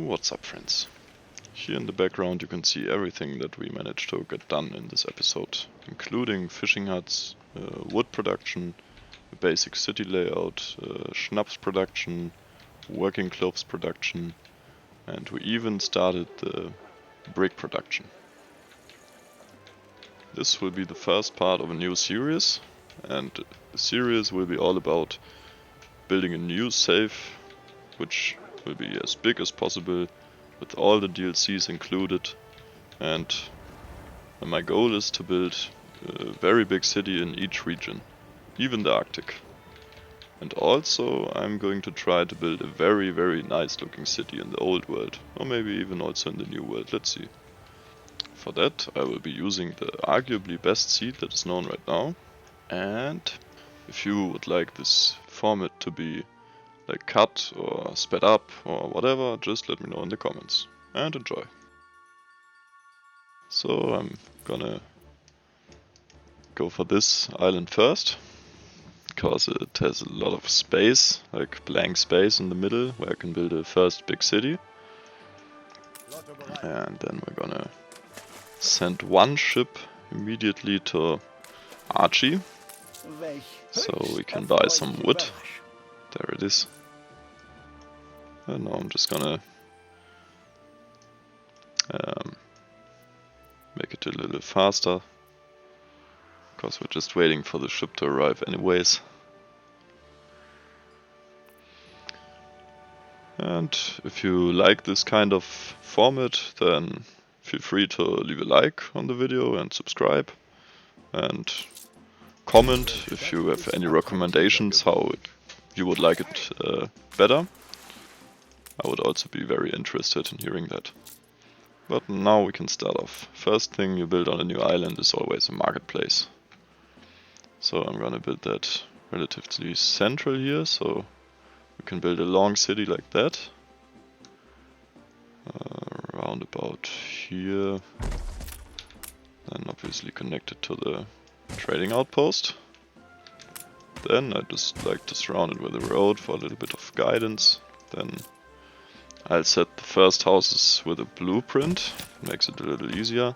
What's up, friends? Here in the background you can see everything that we managed to get done in this episode, including fishing huts, wood production, a basic city layout, schnapps production, working clothes production, and we even started the brick production. This will be the first part of a new series, and the series will be all about building a new safe, which will be as big as possible, with all the DLCs included, and my goal is to build a very big city in each region, even the Arctic. And also I'm going to try to build a very nice looking city in the old world, or maybe even also in the new world, let's see. For that I will be using the arguably best seed that is known right now, and if you would like this format to be like cut or sped up or whatever, just let me know in the comments and enjoy. So I'm gonna go for this island first, because it has a lot of space, like blank space in the middle where I can build a first big city. And then we're gonna send one ship immediately to Archie, so we can buy some wood. There it is. And now I'm just gonna make it a little faster, because we're just waiting for the ship to arrive anyways. And if you like this kind of format, then feel free to leave a like on the video and subscribe, and comment if you have any recommendations how you would like it better. I would also be very interested in hearing that. But now we can start off. First thing you build on a new island is always a marketplace. So I'm gonna build that relatively central here, so we can build a long city like that. Around about here. Then obviously connected to the trading outpost. Then I just like to surround it with a road for a little bit of guidance. Then I'll set the first houses with a blueprint, makes it a little easier.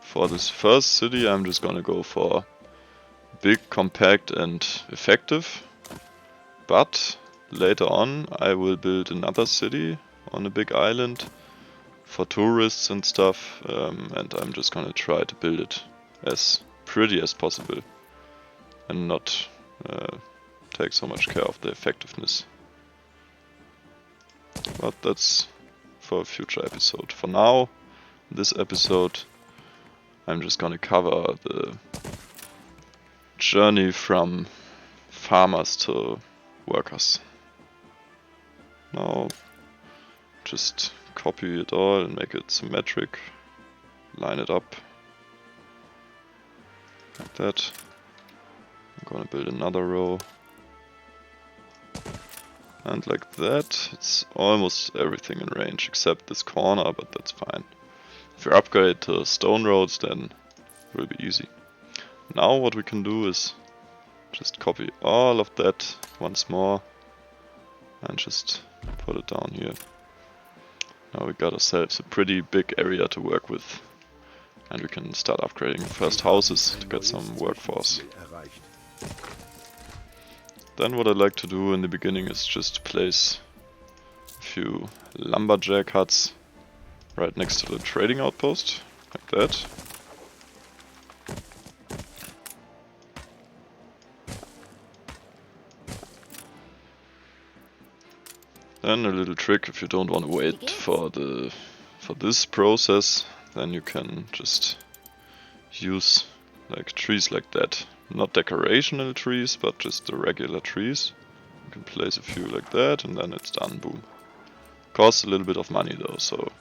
For this first city I'm just gonna go for big, compact and effective, but later on I will build another city on a big island for tourists and stuff, and I'm just gonna try to build it as pretty as possible and not take so much care of the effectiveness. But that's for a future episode. For now, this episode, I'm just gonna cover the journey from farmers to workers. Now, just copy it all and make it symmetric. Line it up like that. I'm gonna build another row. And like that, it's almost everything in range except this corner, but that's fine. If you upgrade to stone roads, then it will be easy. Now what we can do is just copy all of that once more and just put it down here. Now we got ourselves a pretty big area to work with, and we can start upgrading the first houses to get some workforce. Then what I like to do in the beginning is just place a few lumberjack huts right next to the trading outpost, like that. Then a little trick, if you don't want to wait for this process, then you can just use like trees like that. Not decorational trees, but just the regular trees. You can place a few like that and then it's done, boom. Costs a little bit of money though, so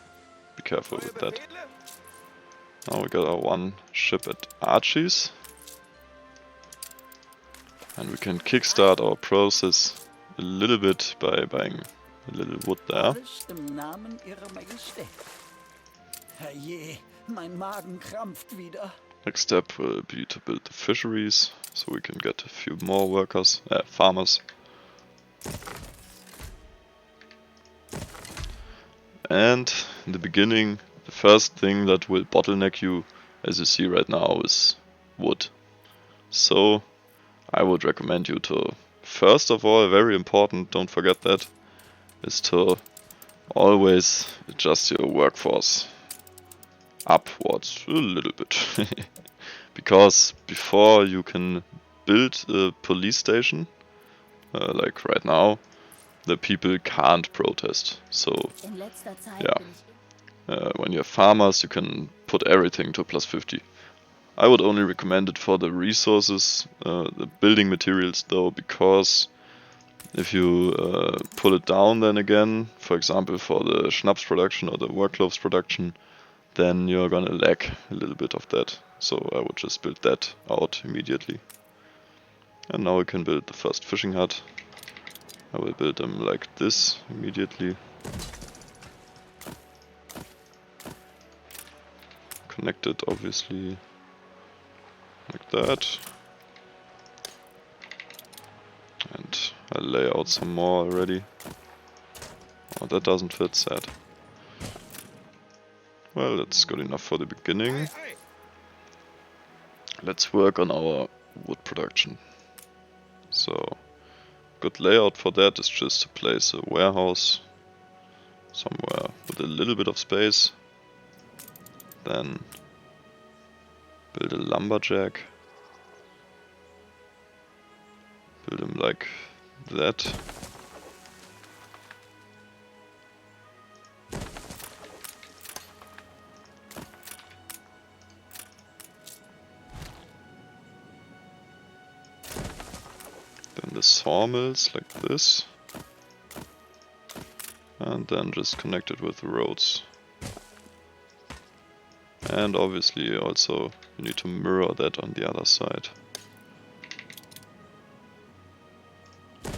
be careful with that. Now we got our one ship at Archie's. And we can kickstart our process a little bit by buying a little wood there. Next step will be to build the fisheries, so we can get a few more workers, farmers. And in the beginning, the first thing that will bottleneck you, as you see right now, is wood. So I would recommend you to, first of all, very important, don't forget that, is to always adjust your workforce upwards a little bit. Because before you can build a police station, like right now, the people can't protest. So yeah, when you have farmers, you can put everything to +50. I would only recommend it for the resources, the building materials though, because if you pull it down then again, for example for the schnapps production or the workcloths production, then you're gonna lack a little bit of that. So I would just build that out immediately. And now we can build the first fishing hut. I will build them like this immediately. Connected obviously, like that. And I'll lay out some more already. Oh, that doesn't fit, sad. Well, that's good enough for the beginning. Let's work on our wood production. So, good layout for that is just to place a warehouse somewhere with a little bit of space. Then build a lumberjack. Build him like that. Then the sawmills like this. And then just connect it with the roads. And obviously also you need to mirror that on the other side. You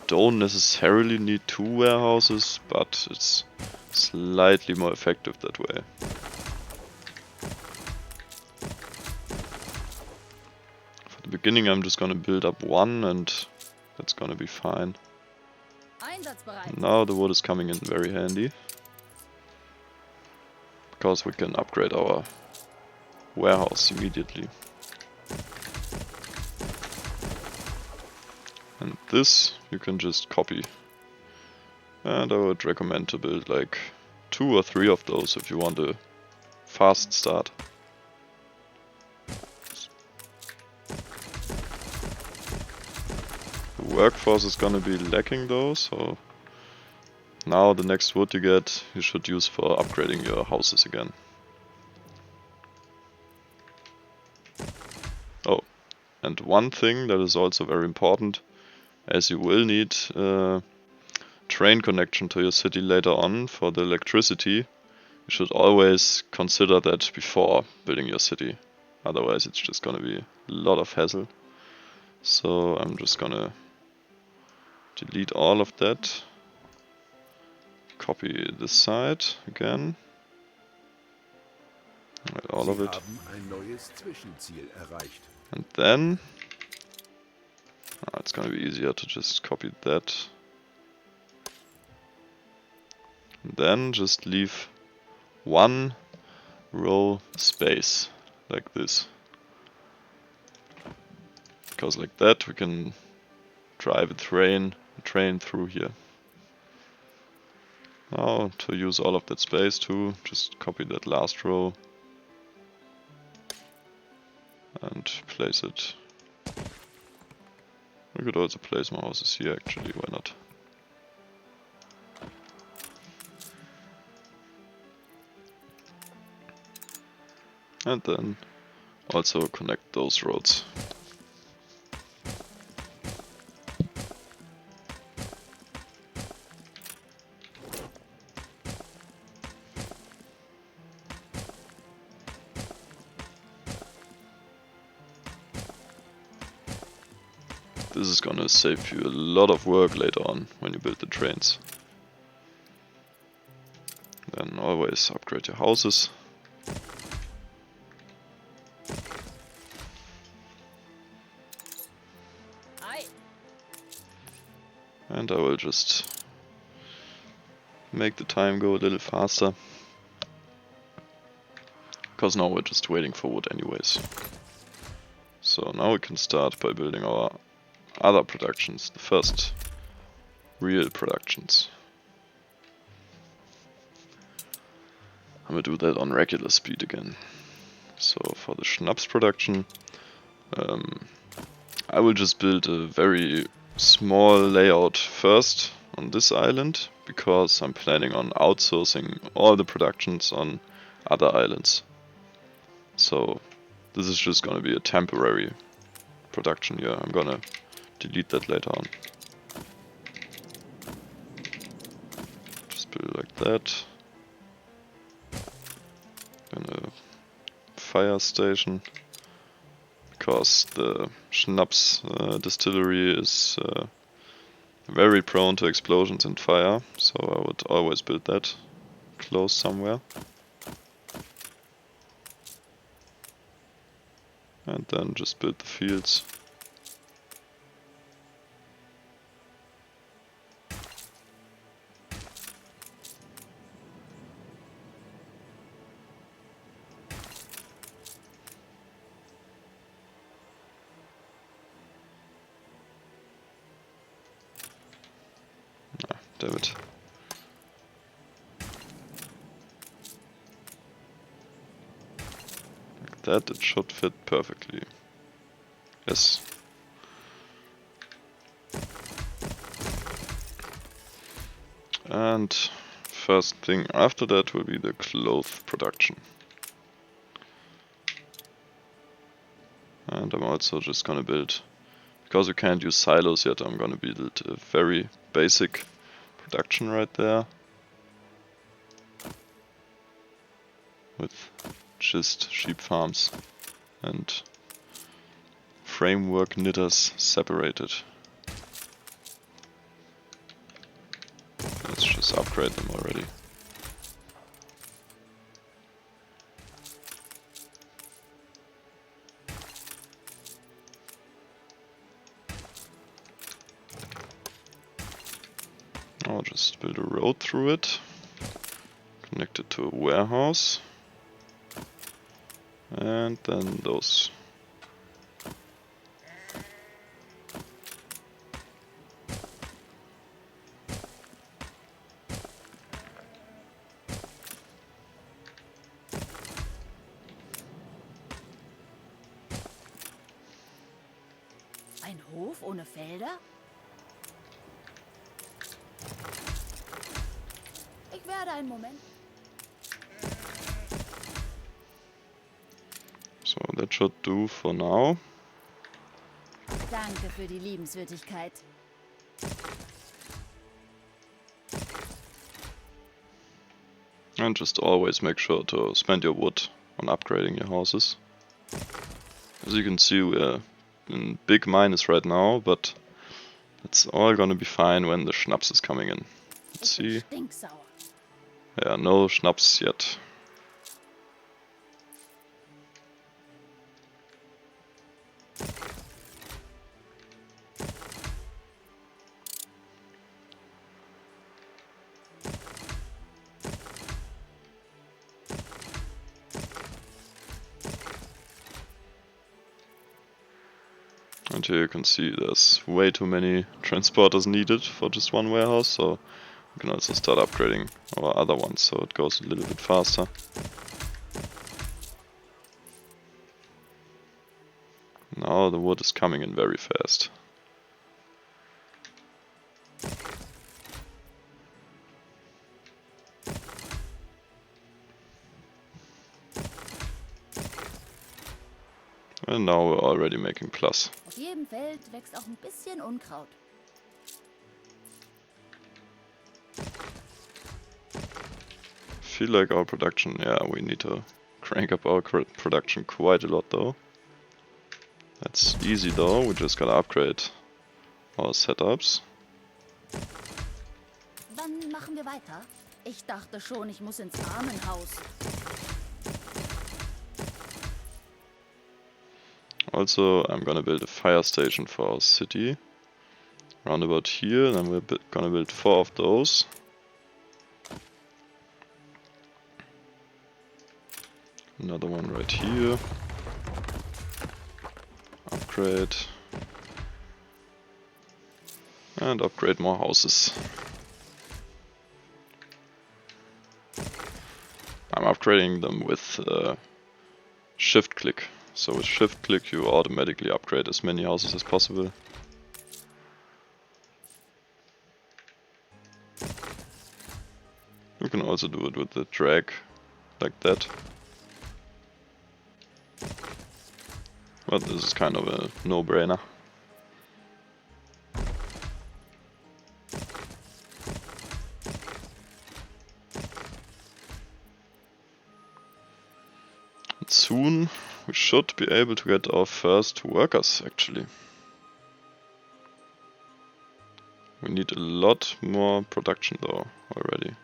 don't necessarily need 2 warehouses, but it's slightly more effective that way. For the beginning I'm just gonna build up 1 and that's gonna be fine. Now the wood is coming in very handy. Because we can upgrade our warehouse immediately. And this you can just copy. And I would recommend to build like 2 or 3 of those if you want a fast start. The workforce is gonna be lacking though, so now the next wood you get you should use for upgrading your houses again. Oh, and one thing that is also very important, as you will need train connection to your city later on for the electricity, you should always consider that before building your city. Otherwise it's just gonna be a lot of hassle. So I'm just gonna delete all of that. Copy this side again. All of it. And then it's gonna be easier to just copy that. And then just leave 1 row space like this. Because like that we can drive a train through here. Now to use all of that space too, just copy that last row and place it. We could also place more houses here actually, why not? And then also connect those roads. This is gonna save you a lot of work later on when you build the trains. Then always upgrade your houses. And I will just make the time go a little faster. Because now we're just waiting for wood anyways. So now we can start by building our other productions, the first real productions. I'm gonna do that on regular speed again. So for the schnapps production, I will just build a very small layout first on this island, because I'm planning on outsourcing all the productions on other islands. So this is just gonna be a temporary production here. I'm gonna delete that later on. Just build it like that. Then a fire station, because the schnapps distillery is very prone to explosions and fire, so I would always build that close somewhere. And then just build the fields. Ah, damn it. Like that, it should fit perfectly. Yes. And first thing after that will be the cloth production. And I'm also just gonna build, because we can't use silos yet, I'm gonna build a very basic production right there. With just sheep farms and framework knitters separated. Let's just upgrade them already. I'll just build a road through it, connect it to a warehouse, and then those. Ein Hof ohne Felder? Ich werde einen Moment. So that should do for now. Danke für die Liebenswürdigkeit. And just always make sure to spend your wood on upgrading your houses. As you can see, we're in big minus right now, but it's all gonna be fine when the schnapps is coming in. Let's see. Stinksauer. Yeah, no schnapps yet. And here you can see there's way too many transporters needed for just one warehouse, so we can also start upgrading our other ones so it goes a little bit faster. Now the wood is coming in very fast. And now we're already making plus. Auf jedem Feld wächst auch ein bisschen Unkraut. I feel like our production, yeah, we need to crank up our production quite a lot though. That's easy though, we just gotta upgrade our setups. Wann machen wir weiter? Ich dachte schon, ich muss ins Armenhaus. Also, I'm gonna build a fire station for our city. Round about here, then we're gonna build 4 of those. Another one right here. Upgrade. And upgrade more houses. I'm upgrading them with shift click. So with shift click you automatically upgrade as many houses as possible. You can also do it with the drag, like that. But this is kind of a no-brainer. And soon we should be able to get our first workers, actually. We need a lot more production though, already.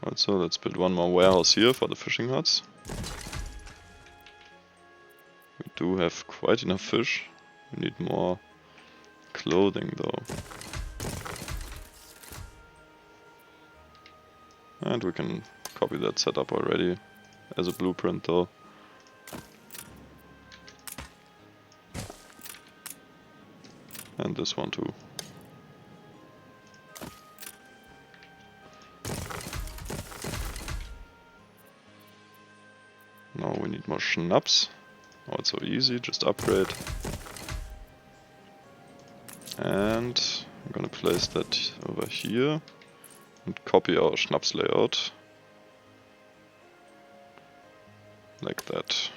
Also, let's build one more warehouse here for the fishing huts. We do have quite enough fish. We need more clothing though. And we can copy that setup already as a blueprint though. And this one too. Now we need more schnapps. Also easy, just upgrade. And I'm gonna place that over here and copy our schnapps layout. Like that.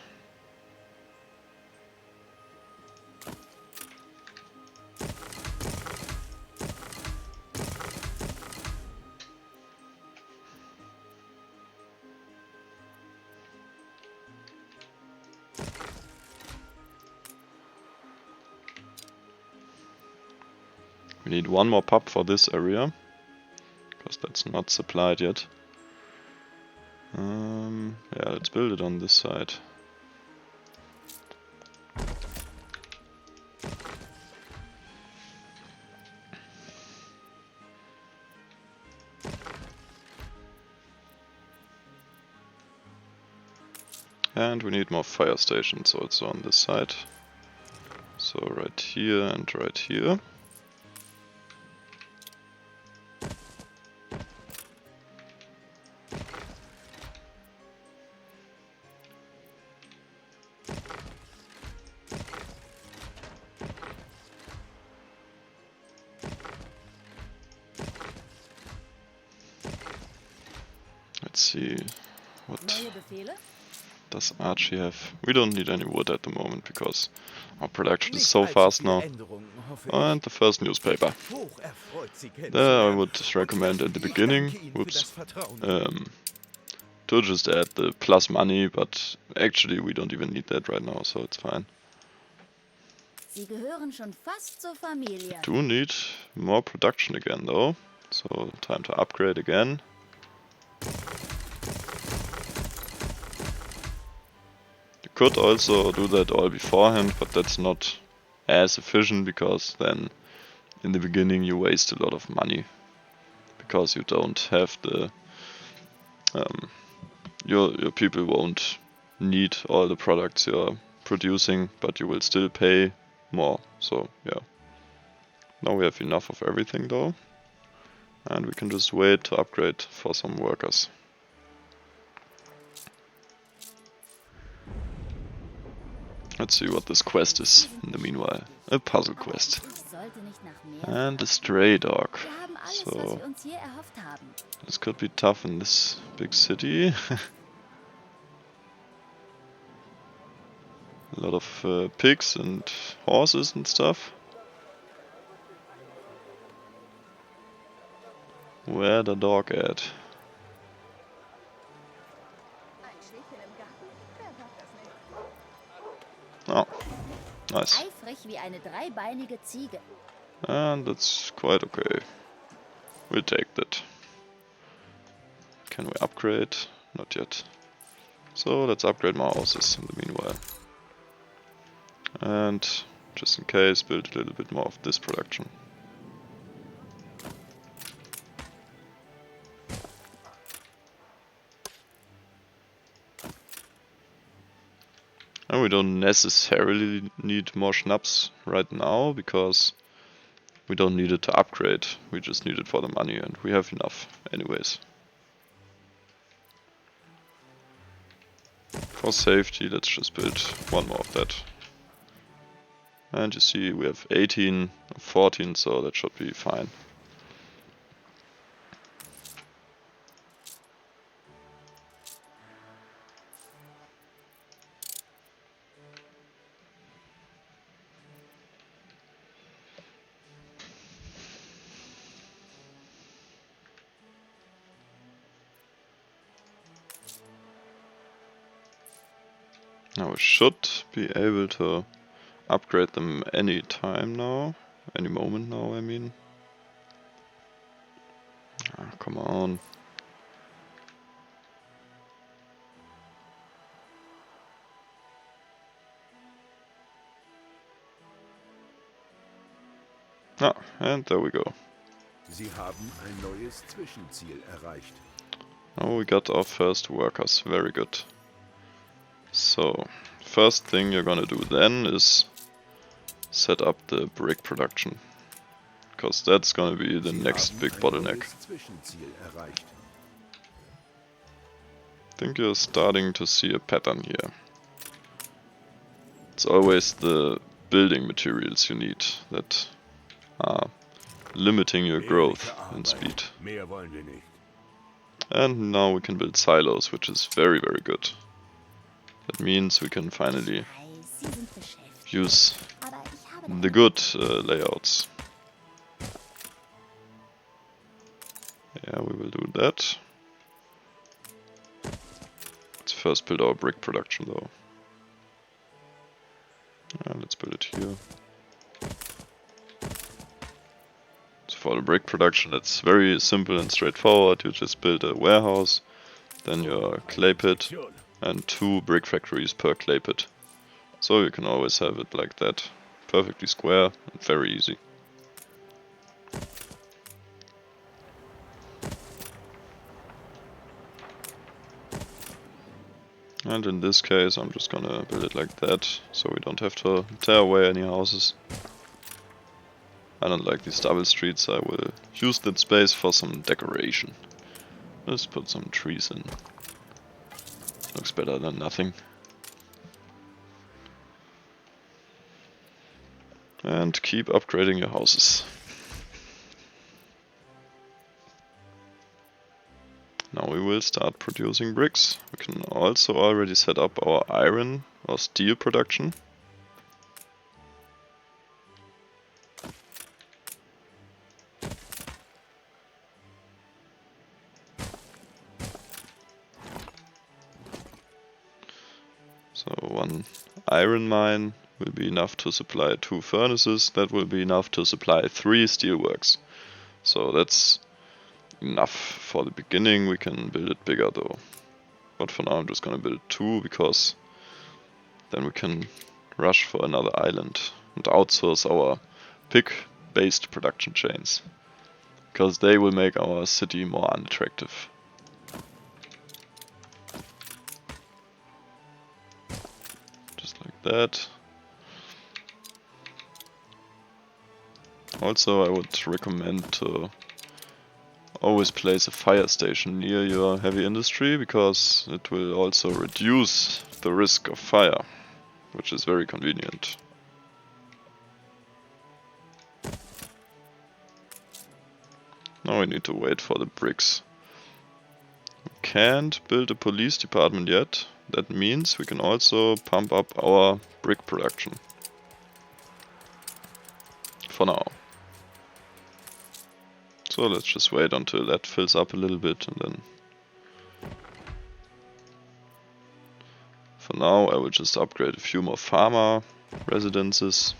We need one more pub for this area, because that's not supplied yet. Yeah, let's build it on this side. And we need more fire stations also on this side. So right here and right here. Let's see, what does Archie have? We don't need any wood at the moment because our production is so fast now. And the first newspaper. There I would recommend at the beginning, to just add the plus money, but actually we don't even need that right now, so it's fine. Sie gehören schon fast zur Familie. Do need more production again though, so time to upgrade again. You could also do that all beforehand, but that's not as efficient because then in the beginning you waste a lot of money because you don't have the your people won't need all the products you're producing, but you will still pay more. So yeah, now we have enough of everything though, and we can just wait to upgrade for some workers. Let's see what this quest is in the meanwhile. A puzzle quest. And a stray dog. So this could be tough in this big city. A lot of pigs and horses and stuff. Where the dog at? Oh, nice. Eifrig wie eine dreibeinige Ziege. And that's quite okay. We'll take that. Can we upgrade? Not yet. So let's upgrade more houses in the meanwhile. And just in case, build a little bit more of this production. we don't necessarily need more schnapps right now, because we don't need it to upgrade, we just need it for the money, and we have enough anyways. For safety, let's just build one more of that. And you see we have 18 or 14, so that should be fine. Now we should be able to upgrade them any time now, any moment now I mean. Ah, come on. Ah, and there we go. Sie haben ein neues Zwischenziel erreicht. Now we got our first workers, very good. So, first thing you're gonna do then is set up the brick production, because that's gonna be the next big bottleneck. I think you're starting to see a pattern here. It's always the building materials you need that are limiting your growth and speed. And now we can build silos, which is very, very good. That means we can finally use the good layouts. Yeah, we will do that. Let's first build our brick production though. Let's build it here. So for the brick production, it's very simple and straightforward. You just build a warehouse, then your clay pit, and 2 brick factories per clay pit. So you can always have it like that, perfectly square and very easy. And in this case I'm just gonna build it like that, so we don't have to tear away any houses. I don't like these double streets, I will use that space for some decoration. Let's put some trees in. Looks better than nothing. And keep upgrading your houses. Now we will start producing bricks. We can also already set up our iron or steel production. So 1 iron mine will be enough to supply 2 furnaces. That will be enough to supply 3 steelworks. So that's enough for the beginning. We can build it bigger though. But for now I'm just gonna build 2, because then we can rush for another island and outsource our pig-based production chains, because they will make our city more unattractive. Just like that. Also I would recommend to always place a fire station near your heavy industry, because it will also reduce the risk of fire, which is very convenient. Now we need to wait for the bricks. We can't build a police department yet. That means we can also pump up our brick production. For now. So let's just wait until that fills up a little bit, and then for now I will just upgrade a few more farmer residences,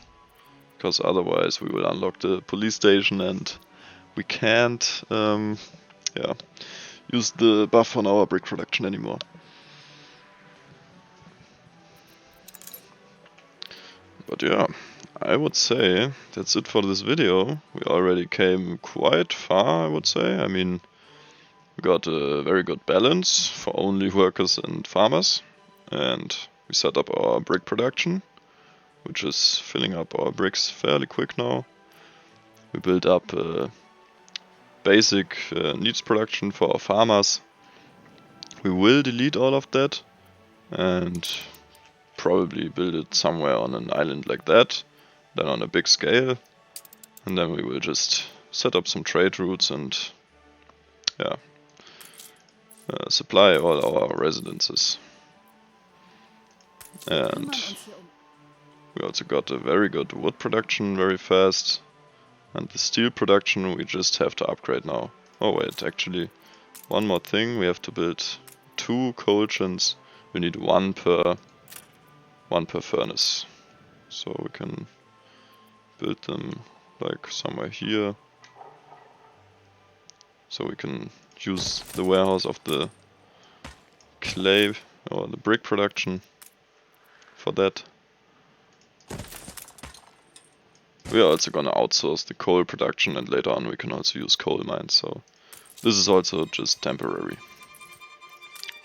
because otherwise we will unlock the police station and we can't use the buff on our brick production anymore. But yeah, I would say that's it for this video. We already came quite far, I would say. I mean, we got a very good balance for only workers and farmers, and we we set up our brick production, which is filling up our bricks fairly quick now. We build up basic needs production for our farmers. We will delete all of that and probably build it somewhere on an island like that, then on a big scale, and then we will just set up some trade routes and yeah, supply all our residences. And we also got a very good wood production very fast, and the steel production we just have to upgrade now. Oh wait, actually one more thing, we have to build 2 coal chins. We need one per furnace, so we can build them like somewhere here, so we can use the warehouse of the clay or the brick production for that. We are also gonna outsource the coal production, and later on we can also use coal mines, so this is also just temporary.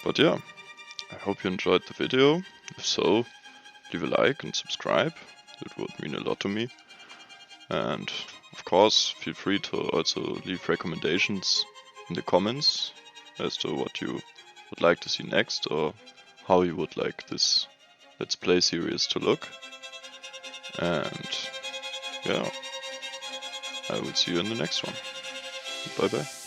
But yeah, I hope you enjoyed the video. If so, leave a like and subscribe, it would mean a lot to me. And of course, feel free to also leave recommendations in the comments as to what you would like to see next, or how you would like this Let's Play series to look. And yeah, I will see you in the next one. Bye bye.